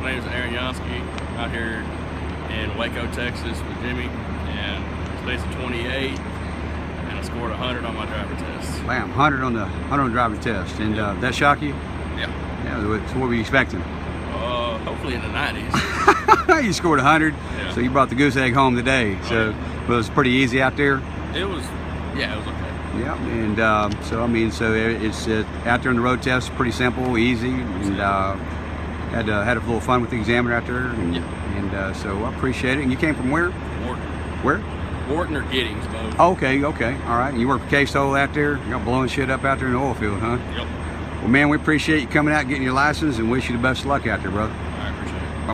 My name is Aaron Yansky, out here in Waco, Texas with Jimmy, and today's the 28th, and I scored 100 on my driver test. Bam, 100 on the driver test, and that shock you? Yeah. Yeah. So what were you expecting? Hopefully in the 90s. You scored 100, yeah. So you brought the goose egg home today. So it was pretty easy out there. It was, yeah, it was okay. Yeah, and so I mean, so it's out there on the road test, pretty simple, easy, and had a little fun with the examiner out there, and so I appreciate it. And you came from where? Wharton. Where? Wharton or Giddings, both. Okay, all right. And you work for K-Stole out there? You're blowing shit up out there in the oil field, huh? Yep. Well, man, we appreciate you coming out, getting your license, and wish you the best of luck out there, brother.